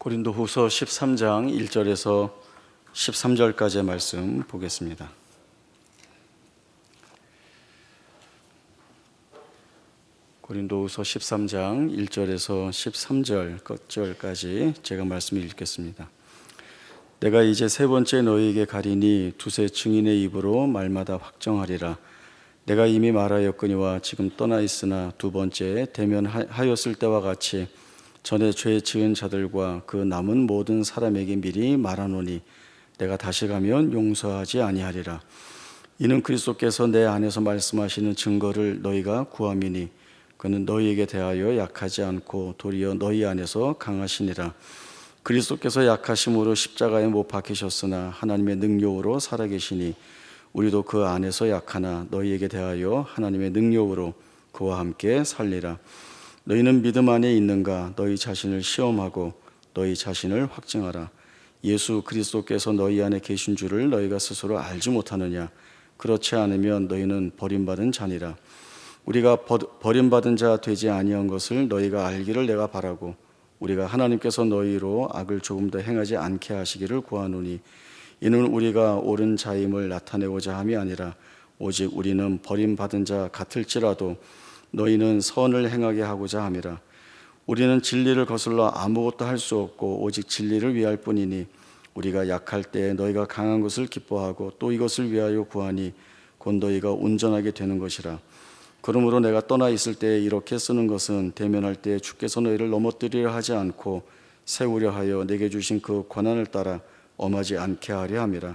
고린도후서 13장 1절에서 13절까지의 말씀 보겠습니다. 고린도후서 13장 1절에서 13절 끝절까지 제가 말씀을 읽겠습니다. 내가 이제 세 번째 너희에게 가리니 두세 증인의 입으로 말마다 확정하리라. 내가 이미 말하였거니와 지금 떠나 있으나 두 번째 대면하였을 때와 같이 전에 죄 지은 자들과 그 남은 모든 사람에게 미리 말하노니 내가 다시 가면 용서하지 아니하리라. 이는 그리스도께서 내 안에서 말씀하시는 증거를 너희가 구함이니 그는 너희에게 대하여 약하지 않고 도리어 너희 안에서 강하시니라. 그리스도께서 약하심으로 십자가에 못 박히셨으나 하나님의 능력으로 살아계시니 우리도 그 안에서 약하나 너희에게 대하여 하나님의 능력으로 그와 함께 살리라. 너희는 믿음 안에 있는가? 너희 자신을 시험하고 너희 자신을 확증하라. 예수 그리스도께서 너희 안에 계신 줄을 너희가 스스로 알지 못하느냐? 그렇지 않으면 너희는 버림받은 자니라. 우리가 버림받은 자 되지 아니한 것을 너희가 알기를 내가 바라고 우리가 하나님께서 너희로 악을 조금 더 행하지 않게 하시기를 구하노니 이는 우리가 옳은 자임을 나타내고자 함이 아니라 오직 우리는 버림받은 자 같을지라도 너희는 선을 행하게 하고자 함이라. 우리는 진리를 거슬러 아무것도 할 수 없고 오직 진리를 위할 뿐이니 우리가 약할 때 너희가 강한 것을 기뻐하고 또 이것을 위하여 구하니 곧 너희가 온전하게 되는 것이라. 그러므로 내가 떠나 있을 때 이렇게 쓰는 것은 대면할 때 주께서 너희를 넘어뜨리려 하지 않고 세우려 하여 내게 주신 그 권한을 따라 엄하지 않게 하려 함이라.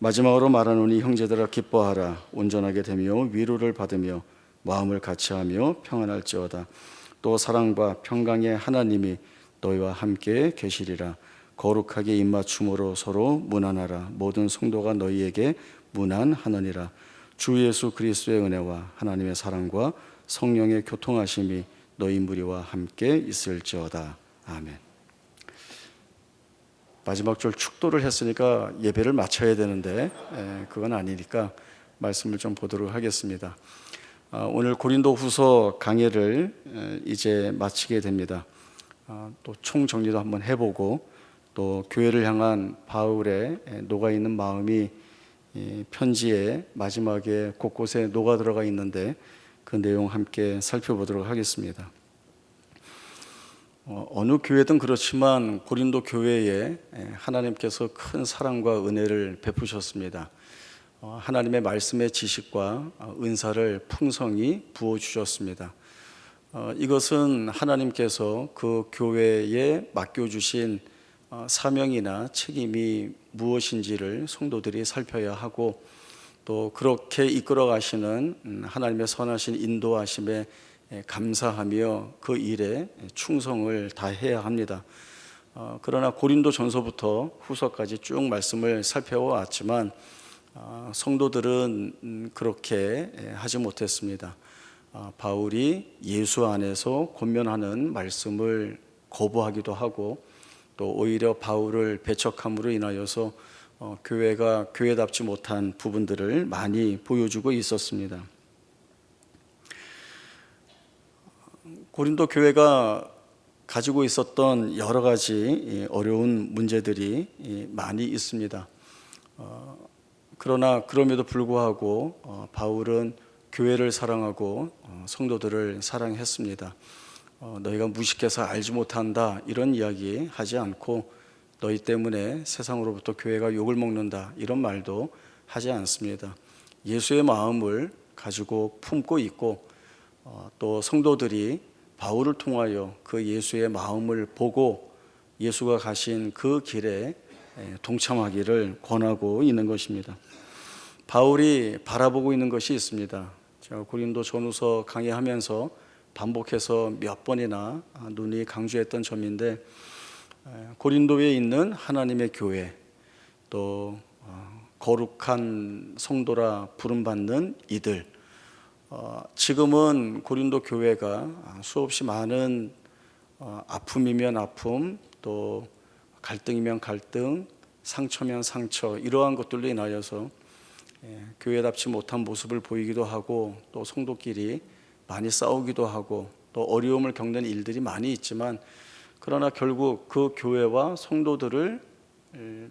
마지막으로 말하노니 형제들아 기뻐하라. 온전하게 되며 위로를 받으며 마음을 같이하며 평안할지어다. 또 사랑과 평강의 하나님이 너희와 함께 계시리라. 거룩하게 입맞춤으로 서로 문안하라. 모든 성도가 너희에게 문안하느니라. 주 예수 그리스도의 은혜와 하나님의 사랑과 성령의 교통하심이 너희 무리와 함께 있을지어다. 아멘. 마지막 절 축도를 했으니까 예배를 마쳐야 되는데 그건 아니니까 말씀을 좀 보도록 하겠습니다. 오늘 고린도후서 강해를 이제 마치게 됩니다. 또 총정리도 한번 해보고 또 교회를 향한 바울의 녹아있는 마음이 편지의 마지막에 곳곳에 녹아 들어가 있는데 그 내용 함께 살펴보도록 하겠습니다. 어느 교회든 그렇지만 고린도 교회에 하나님께서 큰 사랑과 은혜를 베푸셨습니다. 하나님의 말씀의 지식과 은사를 풍성히 부어주셨습니다. 이것은 하나님께서 그 교회에 맡겨주신 사명이나 책임이 무엇인지를 성도들이 살펴야 하고 또 그렇게 이끌어 가시는 하나님의 선하신 인도하심에 감사하며 그 일에 충성을 다해야 합니다. 그러나 고린도 전서부터 후서까지 쭉 말씀을 살펴왔지만 성도들은 그렇게 하지 못했습니다. 바울이 예수 안에서 권면하는 말씀을 거부하기도 하고 또 오히려 바울을 배척함으로 인하여서 교회가 교회답지 못한 부분들을 많이 보여주고 있었습니다. 고린도 교회가 가지고 있었던 여러 가지 어려운 문제들이 많이 있습니다. 그러나 그럼에도 불구하고 바울은 교회를 사랑하고 성도들을 사랑했습니다. 너희가 무식해서 알지 못한다 이런 이야기 하지 않고 너희 때문에 세상으로부터 교회가 욕을 먹는다 이런 말도 하지 않습니다. 예수의 마음을 가지고 품고 있고 또 성도들이 바울을 통하여 그 예수의 마음을 보고 예수가 가신 그 길에 동참하기를 권하고 있는 것입니다. 바울이 바라보고 있는 것이 있습니다. 제가 고린도 전후서 강의하면서 반복해서 몇 번이나 눈이 강조했던 점인데 고린도에 있는 하나님의 교회 또 거룩한 성도라 부름받는 이들 지금은 고린도 교회가 수없이 많은 아픔이면 아픔 또 갈등이면 갈등 상처면 상처 이러한 것들로 인하여서 교회답지 못한 모습을 보이기도 하고 또 성도끼리 많이 싸우기도 하고 또 어려움을 겪는 일들이 많이 있지만 그러나 결국 그 교회와 성도들을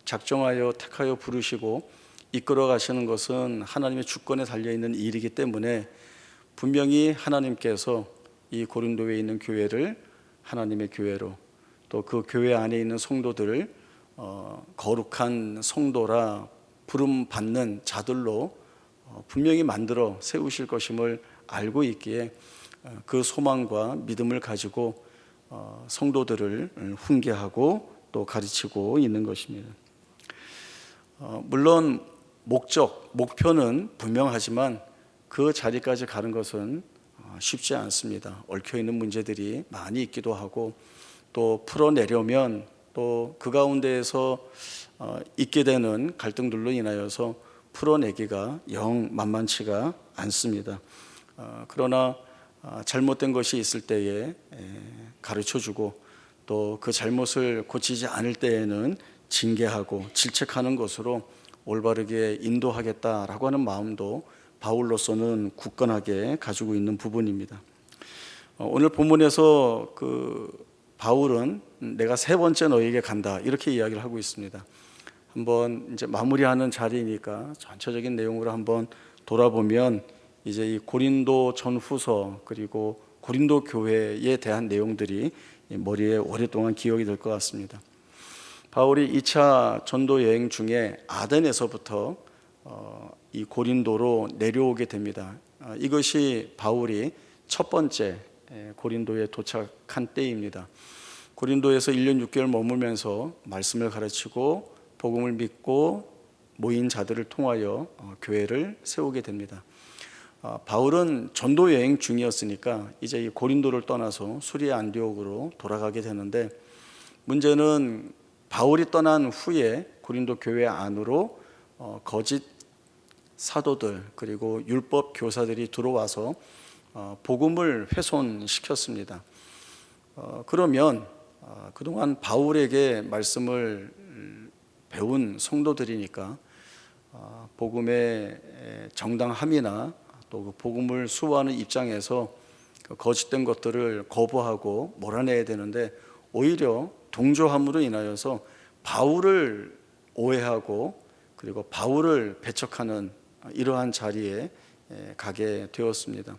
작정하여 택하여 부르시고 이끌어 가시는 것은 하나님의 주권에 달려있는 일이기 때문에 분명히 하나님께서 이 고린도에 있는 교회를 하나님의 교회로, 또 그 교회 안에 있는 성도들을 거룩한 성도라 부름 받는 자들로 분명히 만들어 세우실 것임을 알고 있기에 그 소망과 믿음을 가지고 성도들을 훈계하고 또 가르치고 있는 것입니다. 물론 목표는 분명하지만 그 자리까지 가는 것은 쉽지 않습니다. 얽혀있는 문제들이 많이 있기도 하고 또 풀어내려면 또 그 가운데에서 있게 되는 갈등들로 인하여서 풀어내기가 영 만만치가 않습니다. 그러나 잘못된 것이 있을 때에 가르쳐주고 또 그 잘못을 고치지 않을 때에는 징계하고 질책하는 것으로 올바르게 인도하겠다라고 하는 마음도 바울로서는 굳건하게 가지고 있는 부분입니다. 오늘 본문에서 바울은 내가 세 번째 너희에게 간다 이렇게 이야기를 하고 있습니다. 한번 이제 마무리하는 자리니까 전체적인 내용으로 한번 돌아보면 이제 이 고린도 전후서 그리고 고린도 교회에 대한 내용들이 머리에 오랫동안 기억이 될 것 같습니다. 바울이 2차 전도 여행 중에 아덴에서부터 이 고린도로 내려오게 됩니다. 이것이 바울이 첫 번째 고린도에 도착한 때입니다. 고린도에서 1년 6개월 머물면서 말씀을 가르치고 복음을 믿고 모인 자들을 통하여 교회를 세우게 됩니다. 바울은 전도 여행 중이었으니까 이제 이 고린도를 떠나서 수리아 안디옥으로 돌아가게 되는데, 문제는 바울이 떠난 후에 고린도 교회 안으로 거짓 사도들 그리고 율법 교사들이 들어와서 복음을 훼손시켰습니다. 그러면 그동안 바울에게 말씀을 배운 성도들이니까 복음의 정당함이나 또 그 복음을 수호하는 입장에서 거짓된 것들을 거부하고 몰아내야 되는데, 오히려 동조함으로 인하여서 바울을 오해하고 그리고 바울을 배척하는 이러한 자리에 가게 되었습니다.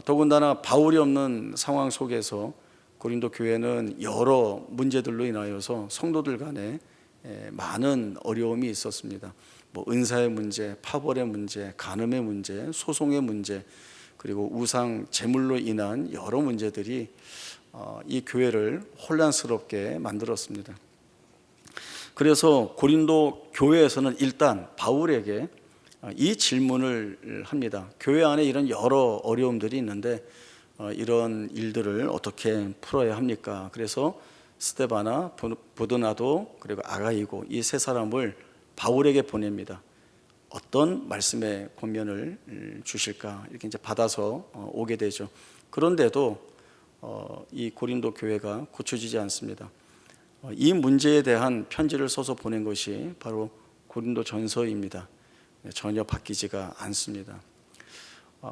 더군다나 바울이 없는 상황 속에서 고린도 교회는 여러 문제들로 인하여서 성도들 간에 많은 어려움이 있었습니다. 은사의 문제, 파벌의 문제, 간음의 문제, 소송의 문제, 그리고 우상 제물로 인한 여러 문제들이 이 교회를 혼란스럽게 만들었습니다. 그래서 고린도 교회에서는 일단 바울에게 이 질문을 합니다. 교회 안에 이런 여러 어려움들이 있는데 이런 일들을 어떻게 풀어야 합니까? 그래서 스데바나 보드나도 그리고 아가이고 이 세 사람을 바울에게 보냅니다. 어떤 말씀의 권면을 주실까 이렇게 이제 받아서 오게 되죠. 그런데도 이 고린도 교회가 고쳐지지 않습니다. 이 문제에 대한 편지를 써서 보낸 것이 바로 고린도 전서입니다. 전혀 바뀌지가 않습니다.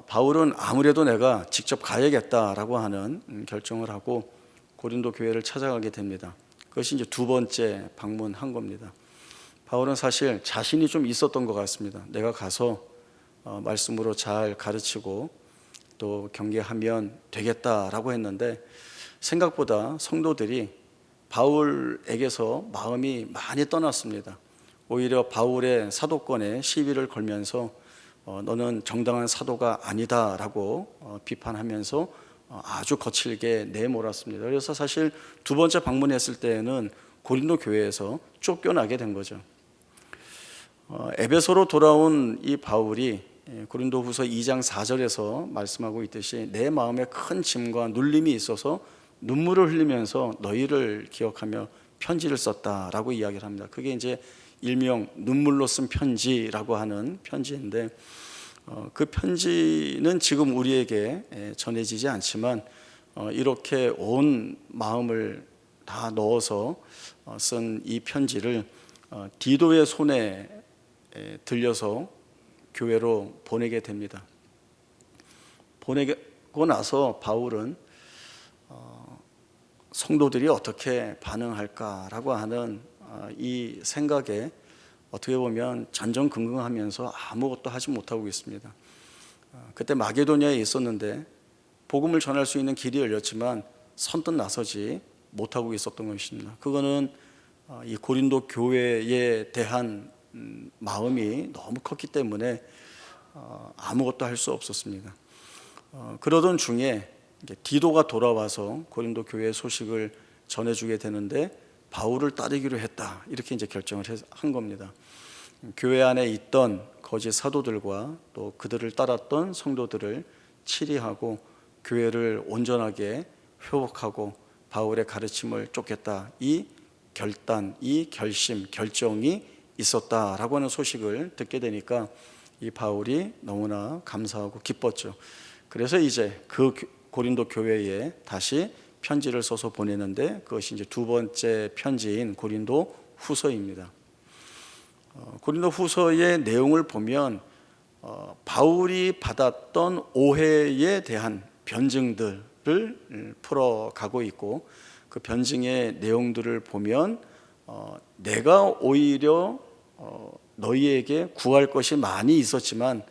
바울은 아무래도 내가 직접 가야겠다라고 하는 결정을 하고 고린도 교회를 찾아가게 됩니다. 그것이 이제 두 번째 방문한 겁니다. 바울은 사실 자신이 좀 있었던 것 같습니다. 내가 가서 말씀으로 잘 가르치고 또 경계하면 되겠다라고 했는데, 생각보다 성도들이 바울에게서 마음이 많이 떠났습니다. 오히려 바울의 사도권에 시비를 걸면서 너는 정당한 사도가 아니다라고 비판하면서 아주 거칠게 내몰았습니다. 그래서 사실 두 번째 방문했을 때에는 고린도 교회에서 쫓겨나게 된 거죠. 에베소로 돌아온 이 바울이 고린도후서 2장 4절에서 말씀하고 있듯이 내 마음에 큰 짐과 눌림이 있어서 눈물을 흘리면서 너희를 기억하며 편지를 썼다라고 이야기를 합니다. 그게 이제 일명 눈물로 쓴 편지라고 하는 편지인데, 그 편지는 지금 우리에게 전해지지 않지만 이렇게 온 마음을 다 넣어서 쓴 이 편지를 디도의 손에 들려서 교회로 보내게 됩니다. 보내고 나서 바울은 성도들이 어떻게 반응할까라고 하는 이 생각에 어떻게 보면 전전긍긍하면서 아무것도 하지 못하고 있습니다. 그때 마게도냐에 있었는데 복음을 전할 수 있는 길이 열렸지만 선뜻 나서지 못하고 있었던 것입니다. 그거는 이 고린도 교회에 대한 마음이 너무 컸기 때문에 아무것도 할 수 없었습니다. 그러던 중에 디도가 돌아와서 고린도 교회 소식을 전해주게 되는데 바울을 따르기로 했다, 이렇게 이제 결정을 한 겁니다. 교회 안에 있던 거짓 사도들과 또 그들을 따랐던 성도들을 치리하고 교회를 온전하게 회복하고 바울의 가르침을 쫓겠다, 이 결단, 이 결심, 결정이 있었다라고 하는 소식을 듣게 되니까 이 바울이 너무나 감사하고 기뻤죠. 그래서 이제 그 고린도 교회에 다시 편지를 써서 보내는데 그것이 이제 두 번째 편지인 고린도 후서입니다. 고린도 후서의 내용을 보면 바울이 받았던 오해에 대한 변증들을 풀어가고 있고, 그 변증의 내용들을 보면 내가 오히려 너희에게 구할 것이 많이 있었지만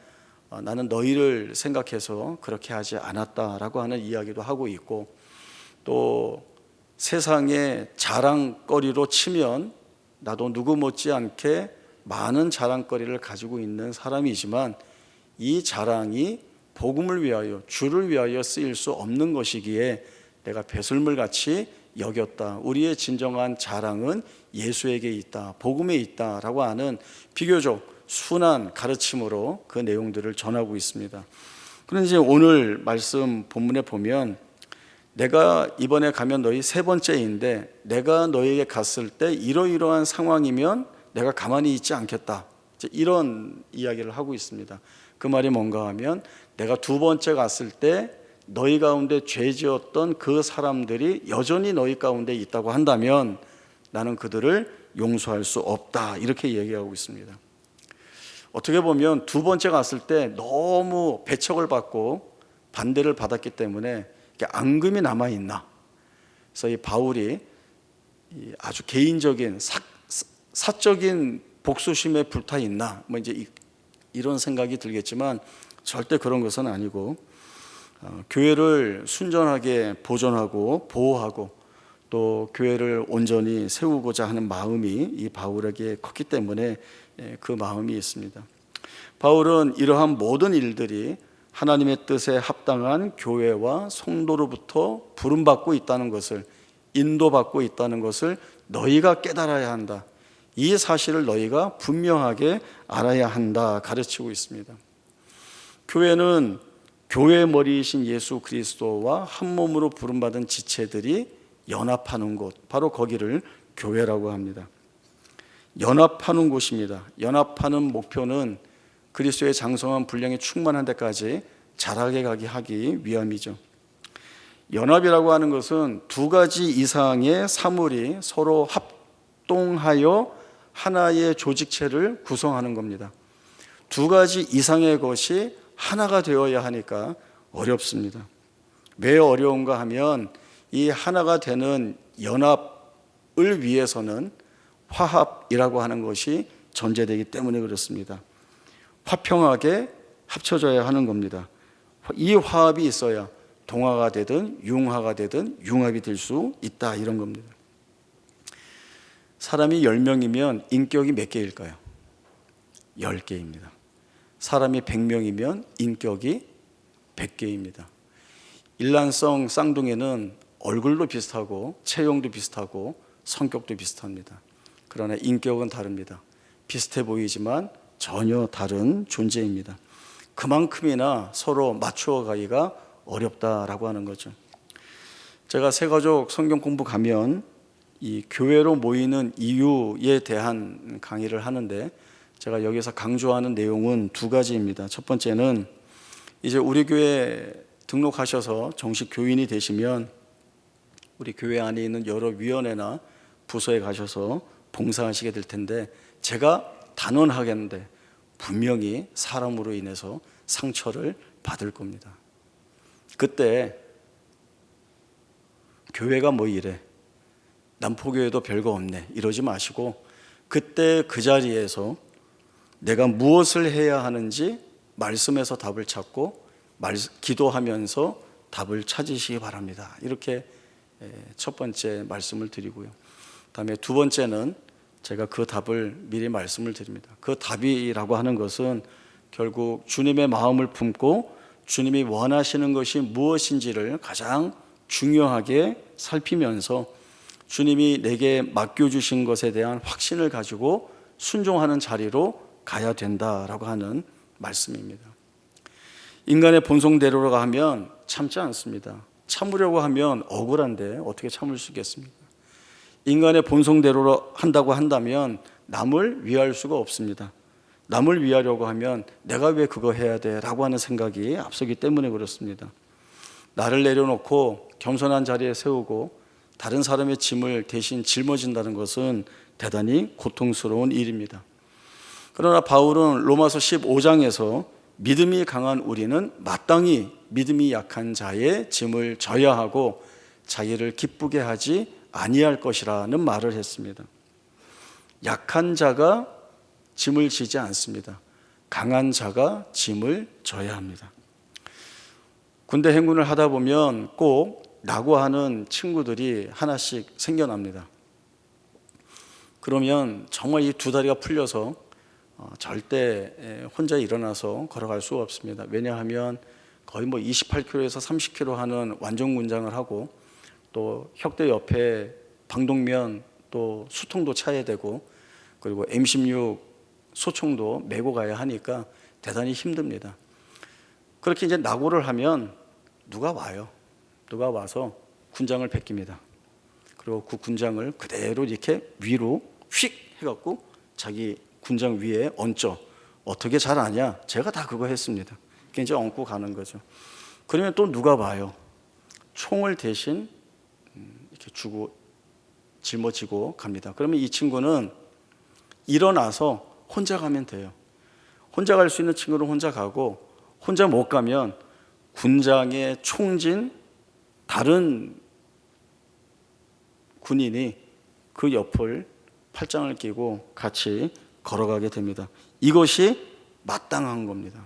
나는 너희를 생각해서 그렇게 하지 않았다라고 하는 이야기도 하고 있고, 또 세상의 자랑거리로 치면 나도 누구 못지않게 많은 자랑거리를 가지고 있는 사람이지만 이 자랑이 복음을 위하여, 주를 위하여 쓰일 수 없는 것이기에 내가 배설물같이 여겼다. 우리의 진정한 자랑은 예수에게 있다, 복음에 있다라고 하는 비교적 순한 가르침으로 그 내용들을 전하고 있습니다. 그런데 이제 오늘 말씀 본문에 보면 내가 이번에 가면 너희 세 번째인데 내가 너희에게 갔을 때 이러이러한 상황이면 내가 가만히 있지 않겠다, 이런 이야기를 하고 있습니다. 그 말이 뭔가 하면 내가 두 번째 갔을 때 너희 가운데 죄 지었던 그 사람들이 여전히 너희 가운데 있다고 한다면 나는 그들을 용서할 수 없다, 이렇게 얘기하고 있습니다. 어떻게 보면 두 번째 갔을 때 너무 배척을 받고 반대를 받았기 때문에 앙금이 남아있나, 그래서 이 바울이 아주 개인적인 사적인 복수심에 불타있나, 뭐 이제 이런 생각이 들겠지만 절대 그런 것은 아니고 교회를 순전하게 보존하고 보호하고 또 교회를 온전히 세우고자 하는 마음이 이 바울에게 컸기 때문에 그 마음이 있습니다. 바울은 이러한 모든 일들이 하나님의 뜻에 합당한 교회와 성도로부터 부름받고 있다는 것을, 인도받고 있다는 것을 너희가 깨달아야 한다, 이 사실을 너희가 분명하게 알아야 한다 가르치고 있습니다. 교회는 교회의 머리이신 예수 그리스도와 한 몸으로 부름받은 지체들이 연합하는 곳, 바로 거기를 교회라고 합니다. 연합하는 곳입니다. 연합하는 목표는 그리스도의 장성한 분량이 충만한 데까지 자라게 가게 하기 위함이죠. 연합이라고 하는 것은 두 가지 이상의 사물이 서로 합동하여 하나의 조직체를 구성하는 겁니다. 두 가지 이상의 것이 하나가 되어야 하니까 어렵습니다. 왜 어려운가 하면 이 하나가 되는 연합을 위해서는 화합이라고 하는 것이 전제되기 때문에 그렇습니다. 화평하게 합쳐져야 하는 겁니다. 이 화합이 있어야 동화가 되든 융화가 되든 융합이 될 수 있다, 이런 겁니다. 사람이 10명이면 인격이 몇 개일까요? 10개입니다. 사람이 100명이면 인격이 100개입니다. 일란성 쌍둥이는 얼굴도 비슷하고 체형도 비슷하고 성격도 비슷합니다. 그러나 인격은 다릅니다. 비슷해 보이지만 전혀 다른 존재입니다. 그만큼이나 서로 맞추어 가기가 어렵다라고 하는 거죠. 제가 새가족 성경 공부 가면 이 교회로 모이는 이유에 대한 강의를 하는데 제가 여기서 강조하는 내용은 두 가지입니다. 첫 번째는 이제 우리 교회 등록하셔서 정식 교인이 되시면 우리 교회 안에 있는 여러 위원회나 부서에 가셔서 봉사하시게 될 텐데 제가 단언하겠는데 분명히 사람으로 인해서 상처를 받을 겁니다. 그때 교회가 뭐 이래, 남포교회도 별거 없네, 이러지 마시고 그때 그 자리에서 내가 무엇을 해야 하는지 말씀에서 답을 찾고 기도하면서 답을 찾으시기 바랍니다. 이렇게 첫 번째 말씀을 드리고요. 다음에 두 번째는 제가 그 답을 미리 말씀을 드립니다. 그 답이라고 하는 것은 결국 주님의 마음을 품고 주님이 원하시는 것이 무엇인지를 가장 중요하게 살피면서 주님이 내게 맡겨주신 것에 대한 확신을 가지고 순종하는 자리로 가야 된다라고 하는 말씀입니다. 인간의 본성대로 하면 참지 않습니다. 참으려고 하면 억울한데 어떻게 참을 수 있겠습니까? 인간의 본성대로 한다고 한다면 남을 위할 수가 없습니다. 남을 위하려고 하면 내가 왜 그거 해야 돼? 라고 하는 생각이 앞서기 때문에 그렇습니다. 나를 내려놓고 겸손한 자리에 세우고 다른 사람의 짐을 대신 짊어진다는 것은 대단히 고통스러운 일입니다. 그러나 바울은 로마서 15장에서 믿음이 강한 우리는 마땅히 믿음이 약한 자의 짐을 져야 하고 자기를 기쁘게 하지 아니할 것이라는 말을 했습니다. 약한 자가 짐을 지지 않습니다. 강한 자가 짐을 져야 합니다. 군대 행군을 하다 보면 꼭 나고 하는 친구들이 하나씩 생겨납니다. 그러면 정말 이 두 다리가 풀려서 절대 혼자 일어나서 걸어갈 수가 없습니다. 왜냐하면 거의 28km에서 30km 하는 완전군장을 하고 또 혁대 옆에 방독면 또 수통도 차야 되고 그리고 M16 소총도 메고 가야 하니까 대단히 힘듭니다. 그렇게 이제 낙오를 하면 누가 와요. 누가 와서 군장을 베낍니다. 그리고 그 군장을 그대로 이렇게 위로 휙 해갖고 자기 군장 위에 얹죠. 어떻게 잘 아냐? 제가 다 그거 했습니다. 그게 이제 얹고 가는 거죠. 그러면 또 누가 봐요. 총을 대신 이렇게 주고 짊어지고 갑니다. 그러면 이 친구는 일어나서 혼자 가면 돼요. 혼자 갈 수 있는 친구는 혼자 가고 혼자 못 가면 군장에 총진 다른 군인이 그 옆을 팔짱을 끼고 같이 걸어가게 됩니다. 이것이 마땅한 겁니다.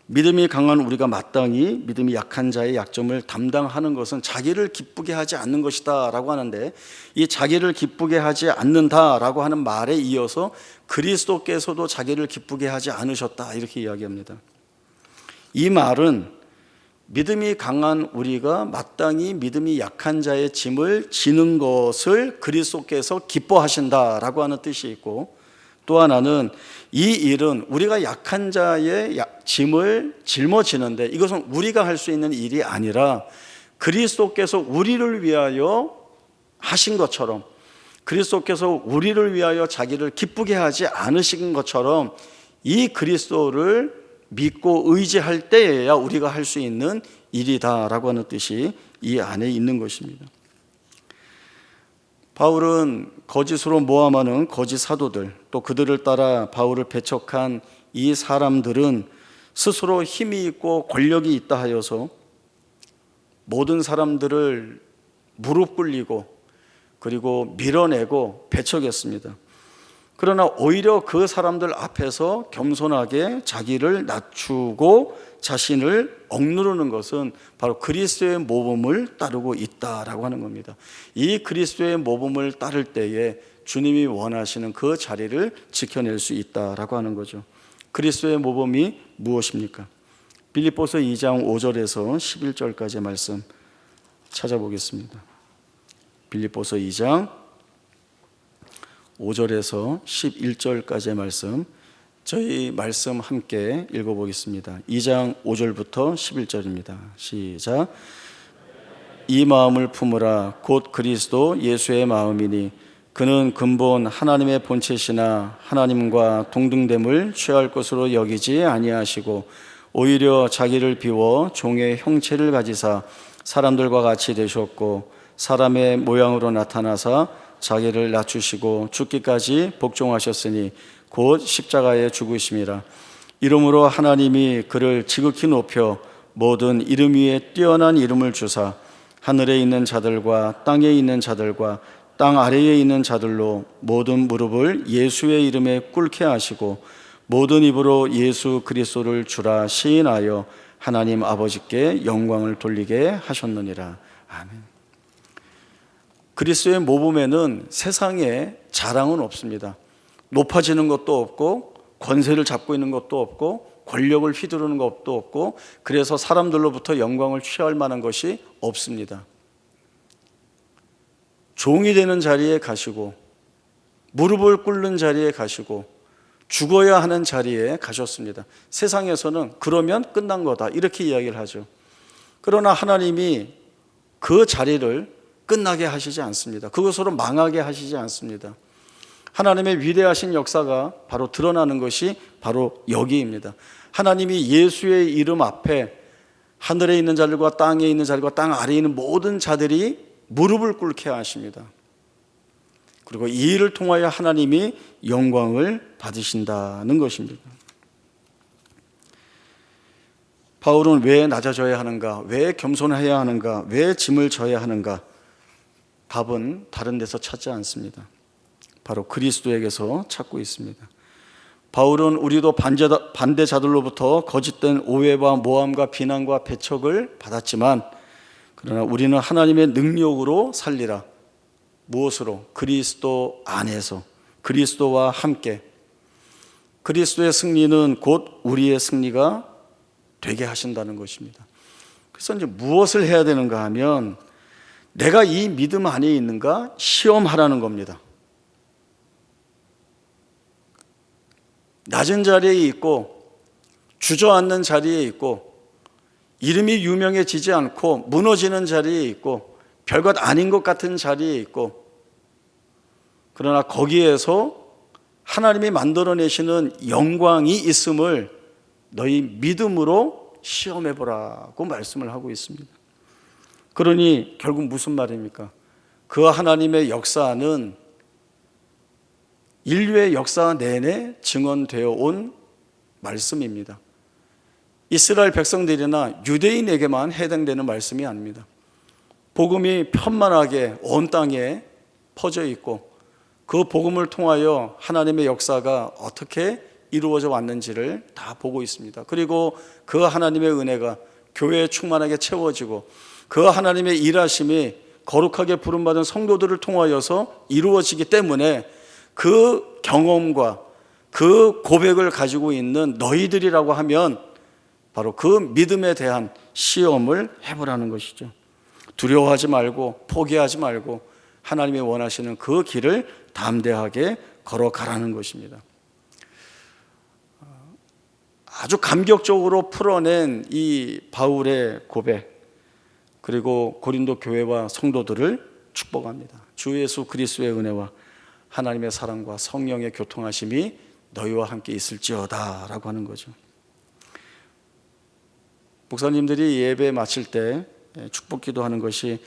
믿음이 강한 우리가 마땅히 믿음이 약한 자의 약점을 담당하는 것은 자기를 기쁘게 하지 않는 것이다 라고 하는데, 이 자기를 기쁘게 하지 않는다 라고 하는 말에 이어서 그리스도께서도 자기를 기쁘게 하지 않으셨다 이렇게 이야기합니다. 이 말은 믿음이 강한 우리가 마땅히 믿음이 약한 자의 짐을 지는 것을 그리스도께서 기뻐하신다라고 하는 뜻이 있고, 또 하나는 이 일은 우리가 약한 자의 짐을 짊어지는데 이것은 우리가 할 수 있는 일이 아니라 그리스도께서 우리를 위하여 하신 것처럼, 그리스도께서 우리를 위하여 자기를 기쁘게 하지 않으신 것처럼 이 그리스도를 믿고 의지할 때에야 우리가 할 수 있는 일이다라고 하는 뜻이 이 안에 있는 것입니다. 바울은 거짓으로 모함하는 거짓 사도들, 또 그들을 따라 바울을 배척한 이 사람들은 스스로 힘이 있고 권력이 있다 하여서 모든 사람들을 무릎 꿇리고 그리고 밀어내고 배척했습니다. 그러나 오히려 그 사람들 앞에서 겸손하게 자기를 낮추고 자신을 억누르는 것은 바로 그리스도의 모범을 따르고 있다라고 하는 겁니다. 이 그리스도의 모범을 따를 때에 주님이 원하시는 그 자리를 지켜낼 수 있다라고 하는 거죠. 그리스도의 모범이 무엇입니까? 빌립보서 2장 5절에서 11절까지의 말씀 찾아보겠습니다. 빌립보서 2장 5절에서 11절까지의 말씀, 저희 말씀 함께 읽어보겠습니다. 2장 5절부터 11절입니다. 시작. 이 마음을 품으라. 곧 그리스도 예수의 마음이니 그는 근본 하나님의 본체시나 하나님과 동등됨을 취할 것으로 여기지 아니하시고 오히려 자기를 비워 종의 형체를 가지사 사람들과 같이 되셨고 사람의 모양으로 나타나사 자기를 낮추시고 죽기까지 복종하셨으니 곧 십자가에 죽으심이라. 이러므로 하나님이 그를 지극히 높여 모든 이름 위에 뛰어난 이름을 주사 하늘에 있는 자들과 땅에 있는 자들과 땅 아래에 있는 자들로 모든 무릎을 예수의 이름에 꿇게 하시고 모든 입으로 예수 그리스도를 주라 시인하여 하나님 아버지께 영광을 돌리게 하셨느니라. 아멘. 그리스도의 모범에는 세상에 자랑은 없습니다. 높아지는 것도 없고 권세를 잡고 있는 것도 없고 권력을 휘두르는 것도 없고 그래서 사람들로부터 영광을 취할 만한 것이 없습니다. 종이 되는 자리에 가시고 무릎을 꿇는 자리에 가시고 죽어야 하는 자리에 가셨습니다. 세상에서는 그러면 끝난 거다 이렇게 이야기를 하죠. 그러나 하나님이 그 자리를 끝나게 하시지 않습니다. 그것으로 망하게 하시지 않습니다. 하나님의 위대하신 역사가 바로 드러나는 것이 바로 여기입니다. 하나님이 예수의 이름 앞에 하늘에 있는 자들과 땅에 있는 자들과 땅 아래에 있는 모든 자들이 무릎을 꿇게 하십니다. 그리고 이 일을 통하여 하나님이 영광을 받으신다는 것입니다. 바울은 왜 낮아져야 하는가? 왜 겸손해야 하는가? 왜 짐을 져야 하는가? 답은 다른 데서 찾지 않습니다. 바로 그리스도에게서 찾고 있습니다. 바울은 우리도 반대자들로부터 거짓된 오해와 모함과 비난과 배척을 받았지만 그러나 우리는 하나님의 능력으로 살리라. 무엇으로? 그리스도 안에서, 그리스도와 함께. 그리스도의 승리는 곧 우리의 승리가 되게 하신다는 것입니다. 그래서 이제 무엇을 해야 되는가 하면 내가 이 믿음 안에 있는가 시험하라는 겁니다. 낮은 자리에 있고 주저앉는 자리에 있고 이름이 유명해지지 않고 무너지는 자리에 있고 별것 아닌 것 같은 자리에 있고 그러나 거기에서 하나님이 만들어내시는 영광이 있음을 너희 믿음으로 시험해보라고 말씀을 하고 있습니다. 그러니 결국 무슨 말입니까? 그 하나님의 역사는 인류의 역사 내내 증언되어 온 말씀입니다. 이스라엘 백성들이나 유대인에게만 해당되는 말씀이 아닙니다. 복음이 편만하게 온 땅에 퍼져 있고 그 복음을 통하여 하나님의 역사가 어떻게 이루어져 왔는지를 다 보고 있습니다. 그리고 그 하나님의 은혜가 교회에 충만하게 채워지고 그 하나님의 일하심이 거룩하게 부름받은 성도들을 통하여서 이루어지기 때문에 그 경험과 그 고백을 가지고 있는 너희들이라고 하면 바로 그 믿음에 대한 시험을 해보라는 것이죠. 두려워하지 말고 포기하지 말고 하나님이 원하시는 그 길을 담대하게 걸어가라는 것입니다. 아주 감격적으로 풀어낸 이 바울의 고백 그리고 고린도 교회와 성도들을 축복합니다. 주 예수 그리스도의 은혜와 하나님의 사랑과 성령의 교통하심이 너희와 함께 있을지어다 라고 하는 거죠. 목사님들이 예배 마칠 때 축복 기도하는 것이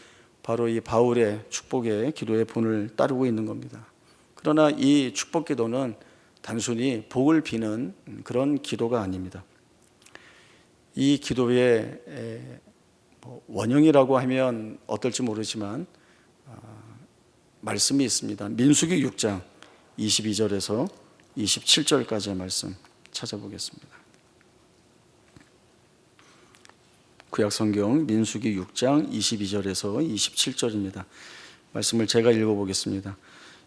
바로 이 바울의 축복의 기도의 본을 따르고 있는 겁니다. 그러나 이 축복 기도는 단순히 복을 비는 그런 기도가 아닙니다. 이 기도의 원형이라고 하면 어떨지 모르지만 말씀이 있습니다. 민수기 6장 22절에서 27절까지의 말씀 찾아보겠습니다. 구약성경 민수기 6장 22절에서 27절입니다. 말씀을 제가 읽어보겠습니다.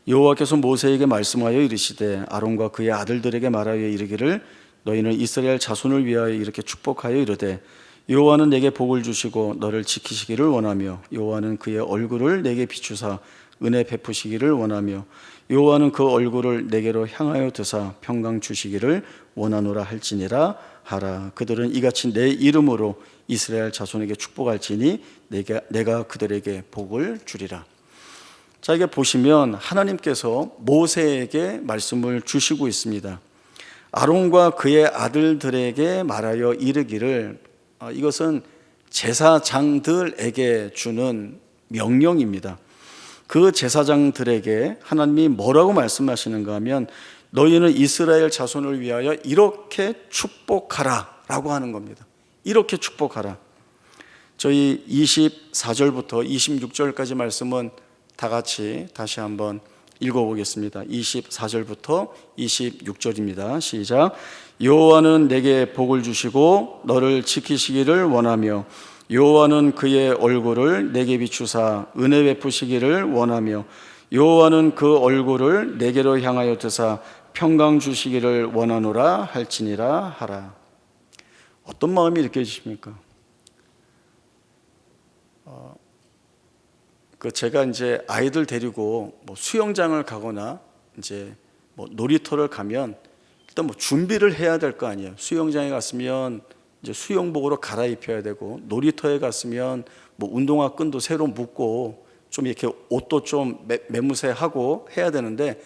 여호와께서 모세에게 말씀하여 이르시되 아론과 그의 아들들에게 말하여 이르기를 너희는 이스라엘 자손을 위하여 이렇게 축복하여 이르되 여호와는 내게 복을 주시고 너를 지키시기를 원하며 여호와는 그의 얼굴을 내게 비추사 은혜 베푸시기를 원하며 여호와는 그 얼굴을 내게로 향하여 드사 평강 주시기를 원하노라 할지니라 하라. 그들은 이같이 내 이름으로 이스라엘 자손에게 축복할지니 내가 그들에게 복을 주리라. 자, 이게 보시면 하나님께서 모세에게 말씀을 주시고 있습니다. 아론과 그의 아들들에게 말하여 이르기를, 이것은 제사장들에게 주는 명령입니다. 그 제사장들에게 하나님이 뭐라고 말씀하시는가 하면 너희는 이스라엘 자손을 위하여 이렇게 축복하라 라고 하는 겁니다. 이렇게 축복하라. 저희 24절부터 26절까지 말씀은 다 같이 다시 한번 읽어보겠습니다. 24절부터 26절입니다. 시작. 여호와는 내게 복을 주시고 너를 지키시기를 원하며 여호와는 그의 얼굴을 내게 비추사 은혜 베푸시기를 원하며 여호와는 그 얼굴을 내게로 향하여 드사 평강 주시기를 원하노라 할지니라 하라. 어떤 마음이 느껴지십니까? 제가 이제 아이들 데리고 수영장을 가거나 이제 놀이터를 가면 일단 준비를 해야 될 거 아니에요. 수영장에 갔으면 이제 수영복으로 갈아입혀야 되고, 놀이터에 갔으면 운동화 끈도 새로 묶고 좀 이렇게 옷도 좀 매무새하고 해야 되는데,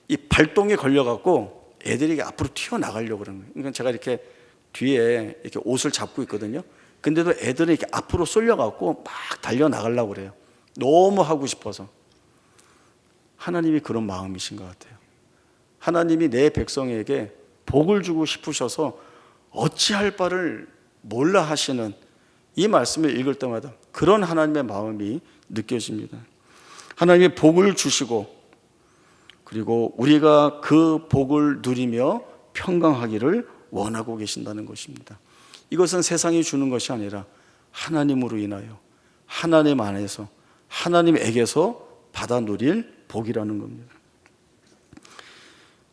이 발동에 걸려갖고 애들이 앞으로 튀어나가려고 그러는 거예요. 그러니까 제가 이렇게 뒤에 이렇게 옷을 잡고 있거든요. 근데도 애들은 이렇게 앞으로 쏠려갖고 막 달려나가려고 그래요. 너무 하고 싶어서. 하나님이 그런 마음이신 것 같아요. 하나님이 내 백성에게 복을 주고 싶으셔서 어찌할 바를 몰라 하시는 이 말씀을 읽을 때마다 그런 하나님의 마음이 느껴집니다. 하나님이 복을 주시고, 그리고 우리가 그 복을 누리며 평강하기를 원하고 계신다는 것입니다. 이것은 세상이 주는 것이 아니라 하나님으로 인하여 하나님 안에서 하나님에게서 받아 누릴 복이라는 겁니다.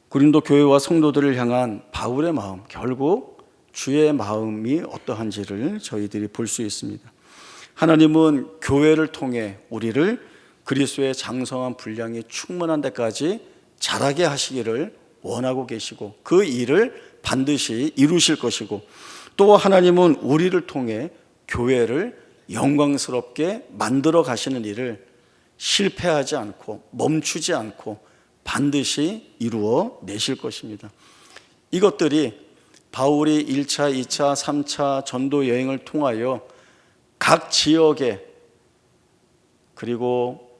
고린도 교회와 성도들을 향한 바울의 마음, 결국 주의 마음이 어떠한지를 저희들이 볼 수 있습니다. 하나님은 교회를 통해 우리를 그리스도의 장성한 분량이 충만한 데까지 자라게 하시기를 원하고 계시고, 그 일을 반드시 이루실 것이고, 또 하나님은 우리를 통해 교회를 영광스럽게 만들어 가시는 일을 실패하지 않고 멈추지 않고 반드시 이루어 내실 것입니다. 이것들이 바울이 1차, 2차, 3차 전도 여행을 통하여 각 지역에, 그리고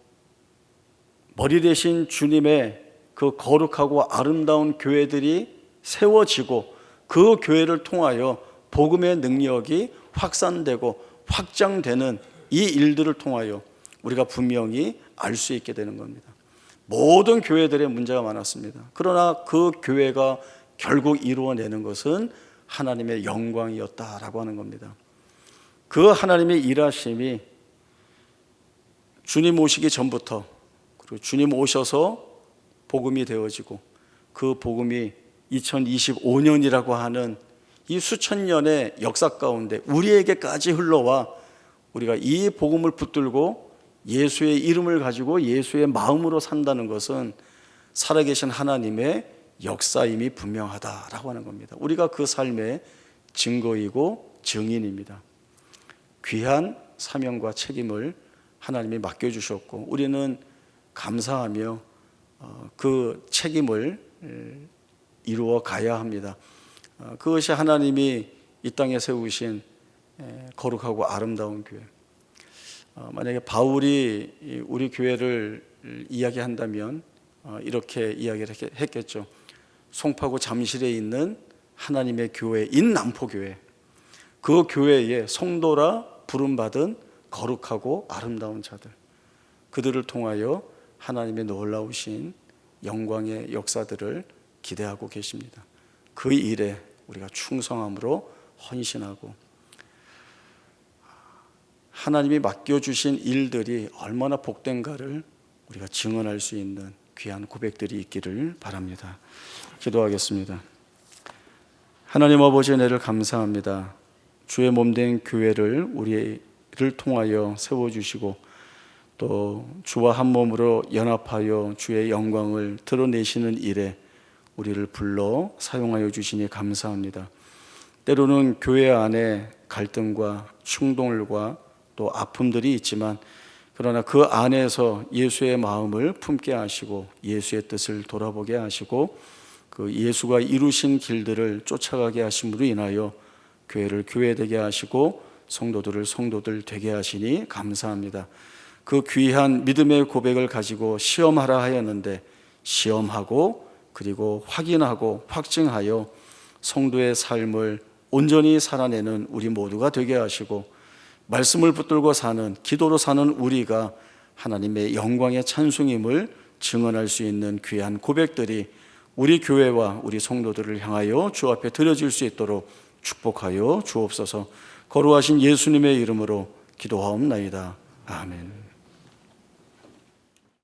머리 대신 주님의 그 거룩하고 아름다운 교회들이 세워지고, 그 교회를 통하여 복음의 능력이 확산되고 확장되는 이 일들을 통하여 우리가 분명히 알 수 있게 되는 겁니다. 모든 교회들의 문제가 많았습니다. 그러나 그 교회가 결국 이루어내는 것은 하나님의 영광이었다라고 하는 겁니다. 그 하나님의 일하심이 주님 오시기 전부터, 그리고 주님 오셔서 복음이 되어지고, 그 복음이 2025년이라고 하는 이 수천 년의 역사 가운데 우리에게까지 흘러와 우리가 이 복음을 붙들고 예수의 이름을 가지고 예수의 마음으로 산다는 것은 살아계신 하나님의 역사임이 분명하다라고 하는 겁니다. 우리가 그 삶의 증거이고 증인입니다. 귀한 사명과 책임을 하나님이 맡겨주셨고, 우리는 감사하며 그 책임을 이루어 가야 합니다. 그것이 하나님이 이 땅에 세우신 거룩하고 아름다운 교회. 만약에 바울이 우리 교회를 이야기한다면 이렇게 이야기를 했겠죠. 송파구 잠실에 있는 하나님의 교회인 남포교회, 그 교회에 성도라 부름받은 거룩하고 아름다운 자들, 그들을 통하여 하나님의 놀라우신 영광의 역사들을 기대하고 계십니다. 그 일에 우리가 충성함으로 헌신하고, 하나님이 맡겨주신 일들이 얼마나 복된가를 우리가 증언할 수 있는 귀한 고백들이 있기를 바랍니다. 기도하겠습니다. 하나님 아버지, 은혜를 감사합니다. 주의 몸된 교회를 우리를 통하여 세워주시고, 또 주와 한 몸으로 연합하여 주의 영광을 드러내시는 일에 우리를 불러 사용하여 주시니 감사합니다. 때로는 교회 안에 갈등과 충동과 또 아픔들이 있지만, 그러나 그 안에서 예수의 마음을 품게 하시고 예수의 뜻을 돌아보게 하시고 그 예수가 이루신 길들을 쫓아가게 하심으로 인하여 교회를 교회되게 하시고 성도들을 성도들 되게 하시니 감사합니다. 그 귀한 믿음의 고백을 가지고 시험하라 하였는데 시험하고, 그리고 확인하고 확증하여 성도의 삶을 온전히 살아내는 우리 모두가 되게 하시고, 말씀을 붙들고 사는, 기도로 사는 우리가 하나님의 영광의 찬송임을 증언할 수 있는 귀한 고백들이 우리 교회와 우리 성도들을 향하여 주 앞에 드려질 수 있도록 축복하여 주옵소서. 거룩하신 예수님의 이름으로 기도하옵나이다. 아멘.